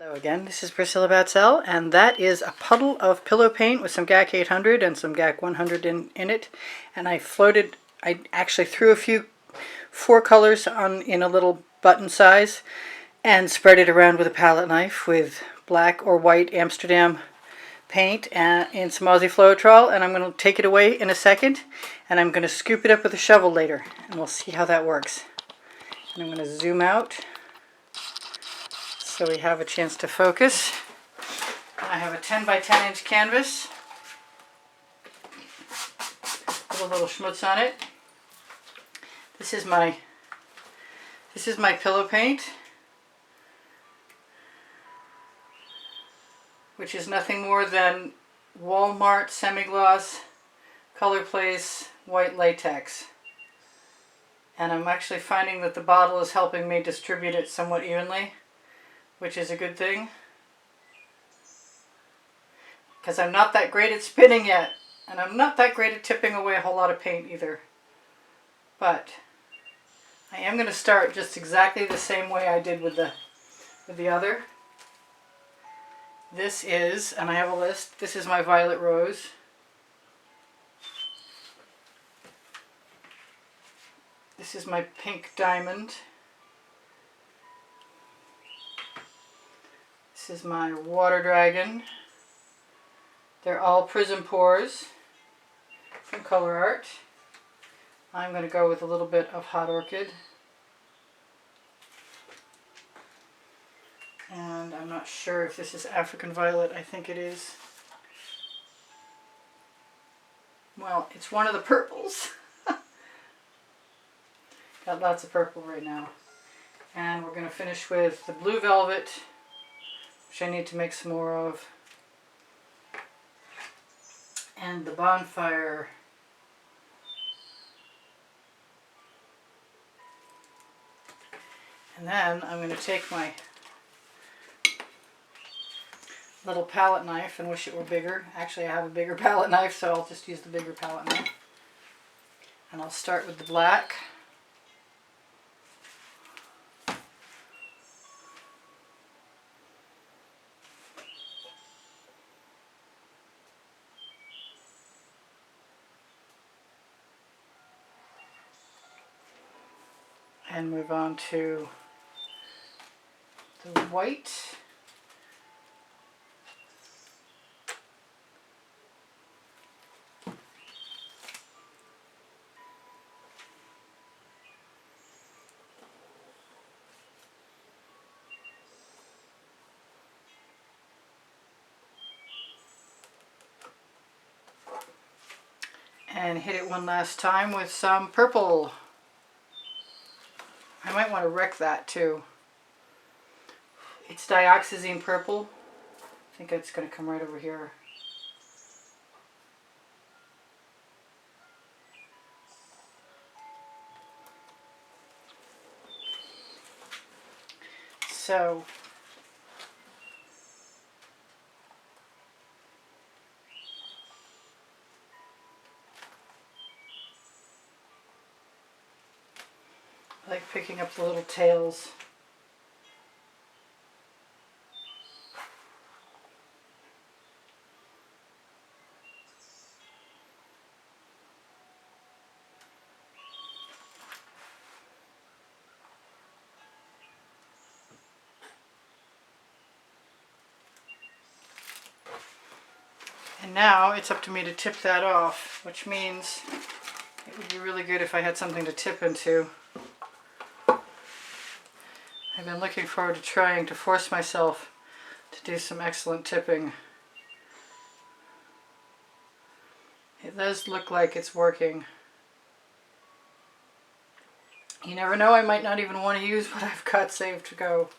Hello again, this is Priscilla Batzell, and that is a puddle of pillow paint with some GAC 800 and some GAC 100 in it. And I actually threw a few 4 colors in a little button size and spread it around with a palette knife with black or white Amsterdam paint and in some Aussie Floetrol, and I'm going to take it away in a second, and I'm going to scoop it up with a shovel later, and we'll see how that works. And I'm going to zoom out so we have a chance to focus. I have a 10 by 10 inch canvas with a little schmutz on it. This is my pillow paint, which is nothing more than Walmart semi-gloss Color Place white latex. And I'm actually finding that the bottle is helping me distribute it somewhat evenly, which is a good thing, because I'm not that great at spinning yet, and I'm not that great at tipping away a whole lot of paint either. But I am going to start just exactly the same way I did with the other. This is, and I have a list, this is my Violet Rose. This is my pink Diamond. This is my Water Dragon. They're all Prizm pours from Colour Arte. I'm going to go with a little bit of Hot Orchid. And I'm not sure if this is African Violet. I think it is. Well, it's one of the purples. Got lots of purple right now. And we're going to finish with the Blue Velvet, which I need to make some more of, and the Bonfire. And then I'm going to take my little palette knife and wish it were bigger. Actually, I have a bigger palette knife, so I'll just use the bigger palette knife. And I'll start with the black. And move on to the white. And hit it one last time with some purple. I might want to wreck that too. It's dioxazine purple. I think it's going to come right over here. So I like picking up the little tails. And now it's up to me to tip that off, which means it would be really good if I had something to tip into. I've been looking forward to trying to force myself to do some excellent tipping. It does look like it's working. You never know, I might not even want to use what I've got saved to go.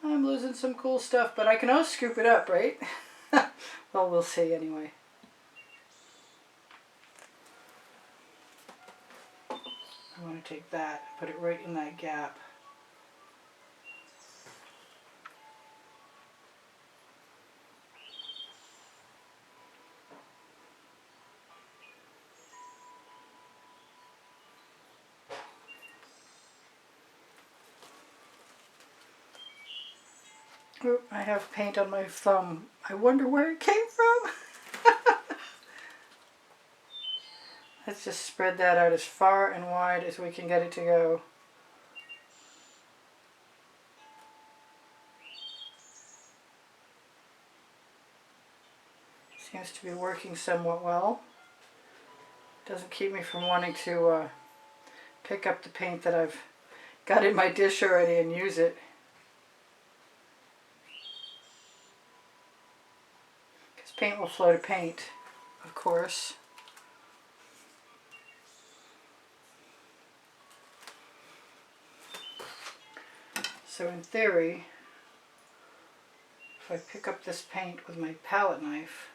I'm losing some cool stuff, but I can always scoop it up, right? Well, we'll see anyway. I want to take that, put it right in that gap. Oop, I have paint on my thumb. I wonder where it came from. Let's just spread that out as far and wide as we can get it to go. Seems to be working somewhat well. Doesn't keep me from wanting to pick up the paint that I've got in my dish already and use it. Because paint will flow to paint, of course. So in theory, if I pick up this paint with my palette knife,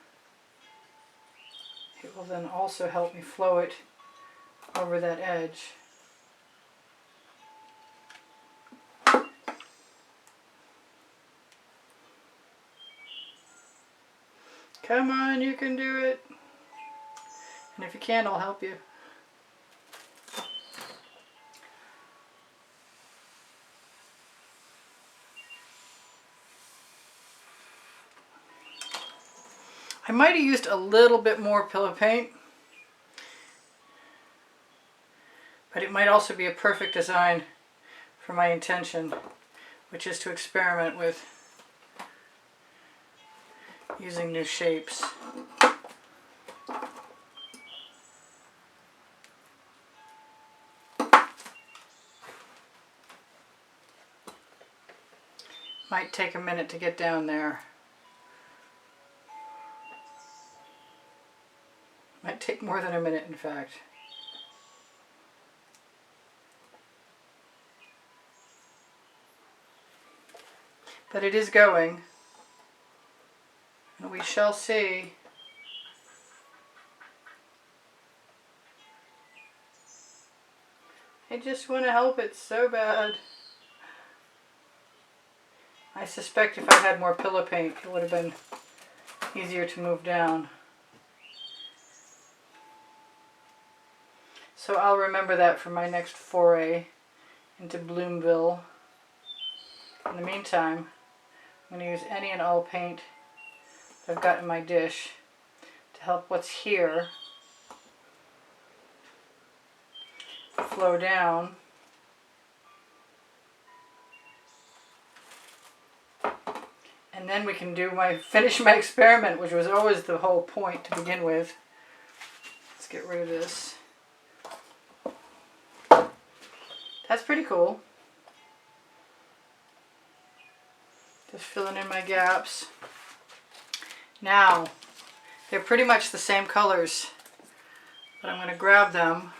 it will then also help me flow it over that edge. Come on, you can do it. And if you can't, I'll help you. I might have used a little bit more pillow paint, but it might also be a perfect design for my intention, which is to experiment with using new shapes. Might take a minute to get down there. Might take more than a minute, in fact. But it is going, and we shall see. I just want to help it so bad. I suspect if I had more pillow paint, it would have been easier to move down. So I'll remember that for my next foray into Bloomville. In the meantime, I'm going to use any and all paint that I've got in my dish to help what's here flow down. And then we can finish my experiment, which was always the whole point to begin with. Let's get rid of this. That's pretty cool. Just filling in my gaps. Now, they're pretty much the same colors, but I'm going to grab them .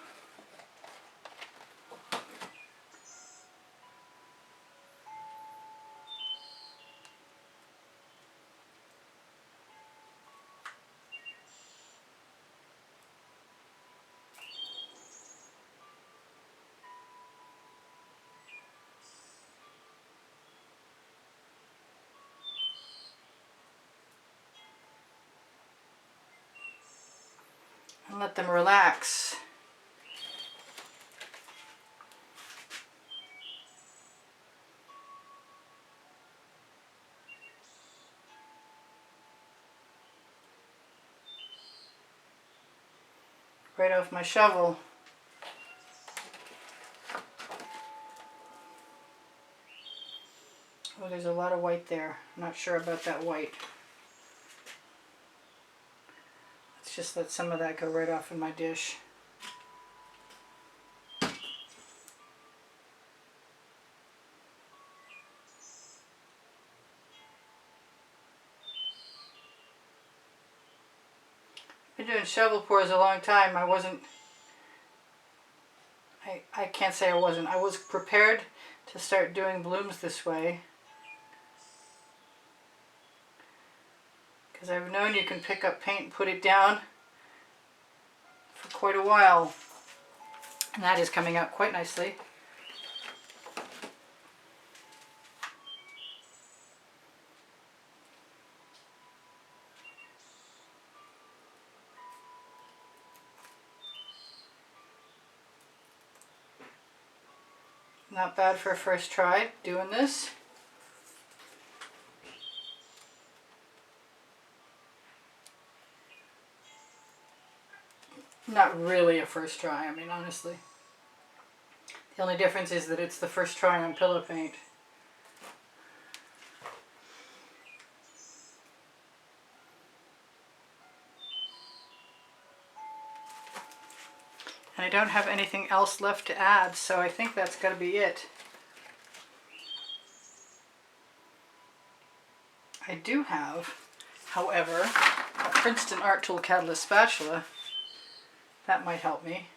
And let them relax. Right off my shovel. Oh, there's a lot of white there. I'm not sure about that white. Let's just let some of that go right off in my dish. I've been doing shovel pours a long time. I can't say I wasn't. I was prepared to start doing blooms this way, because I've known you can pick up paint and put it down for quite a while, and that is coming out quite nicely. Not bad for a first try doing this. Not really a first try, I mean, honestly. The only difference is that it's the first try on pillow paint. And I don't have anything else left to add, so I think that's got to be it. I do have, however, a Princeton Art Tool Catalyst spatula. That might help me.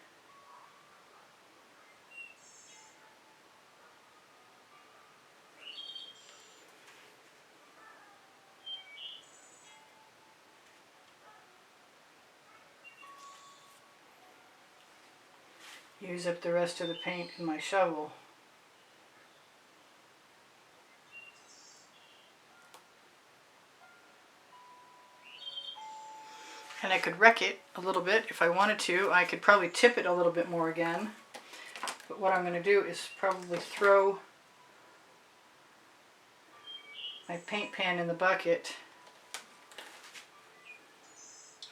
Use up the rest of the paint in my shovel. And I could wreck it a little bit if I wanted to. I could probably tip it a little bit more again. But what I'm going to do is probably throw my paint pan in the bucket.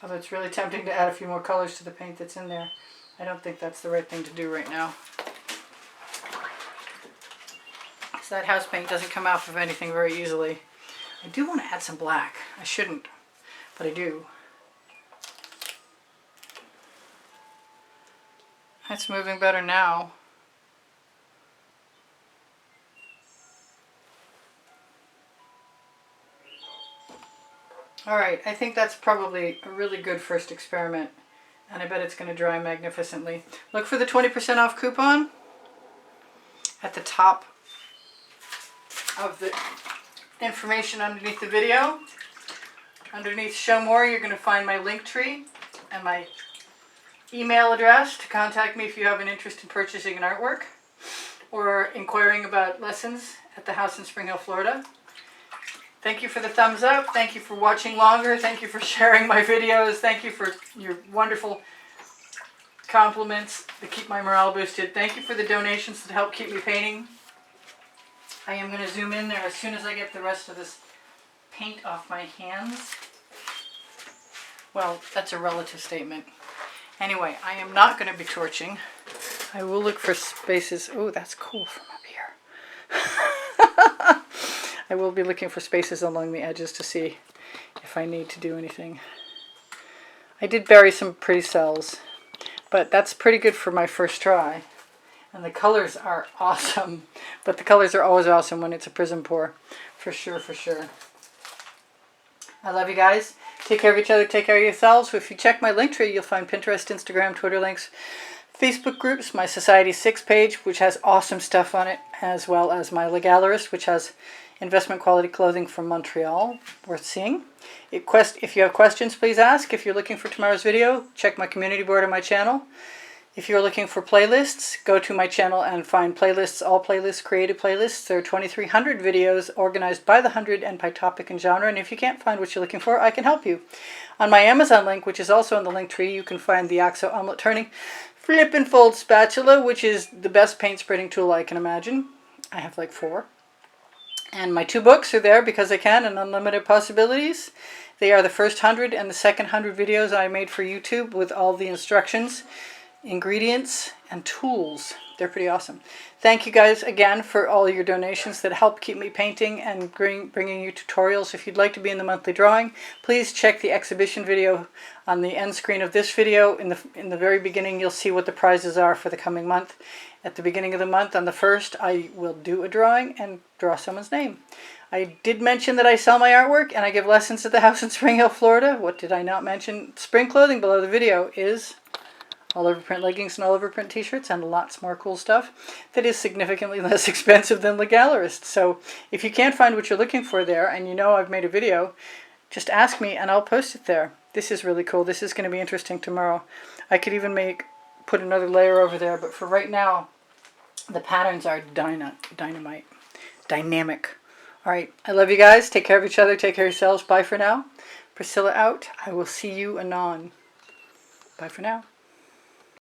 Although it's really tempting to add a few more colors to the paint that's in there. I don't think that's the right thing to do right now. Because that house paint doesn't come off of anything very easily. I do want to add some black. I shouldn't, but I do. It's moving better now. Alright, I think that's probably a really good first experiment. And I bet it's going to dry magnificently. Look for the 20% off coupon at the top of the information underneath the video. Underneath Show More, you're going to find my link tree and my email address to contact me if you have an interest in purchasing an artwork or inquiring about lessons at the house in Spring Hill, Florida. Thank you for the thumbs up. Thank you for watching longer. Thank you for sharing my videos. Thank you for your wonderful compliments that keep my morale boosted. Thank you for the donations that help keep me painting. I am going to zoom in there as soon as I get the rest of this paint off my hands. Well, that's a relative statement. Anyway, I am not going to be torching. I will look for spaces. Oh, that's cool from up here. I will be looking for spaces along the edges to see if I need to do anything. I did bury some pretty cells, but that's pretty good for my first try. And the colors are awesome, but the colors are always awesome when it's a Prizm pour. For sure, for sure. I love you guys. Take care of each other, take care of yourselves. If you check my link tree, you'll find Pinterest, Instagram, Twitter links, Facebook groups, my Society 6 page, which has awesome stuff on it, as well as my Legallerist, which has investment quality clothing from Montreal, worth seeing. If you have questions, please ask. If you're looking for tomorrow's video, check my community board on my channel. If you're looking for playlists, go to my channel and find playlists, all playlists, creative playlists. There are 2,300 videos organized by the 100 and by topic and genre. And if you can't find what you're looking for, I can help you. On my Amazon link, which is also in the link tree, you can find the Axo Omelette Turning Flip and Fold Spatula, which is the best paint spreading tool I can imagine. I have like 4. And my 2 books are there because I can, and Unlimited Possibilities. They are the first 100 and the second 100 videos I made for YouTube with all the instructions, ingredients, and tools. They're pretty awesome. Thank you guys again for all your donations that help keep me painting and bringing you tutorials. If you'd like to be in the monthly drawing, please check the exhibition video on the end screen of this video. In the very beginning, you'll see what the prizes are for the coming month. At the beginning of the month, on the 1st, I will do a drawing and draw someone's name. I did mention that I sell my artwork and I give lessons at the house in Spring Hill, Florida. What did I not mention? Spring clothing below the video is all over print leggings and all over print t-shirts and lots more cool stuff that is significantly less expensive than Legallerist. So if you can't find what you're looking for there and you know I've made a video, just ask me and I'll post it there. This is really cool. This is going to be interesting tomorrow. I could even put another layer over there, but for right now, the patterns are dynamic. All right, I love you guys. Take care of each other. Take care of yourselves. Bye for now. Priscilla out. I will see you anon. Bye for now.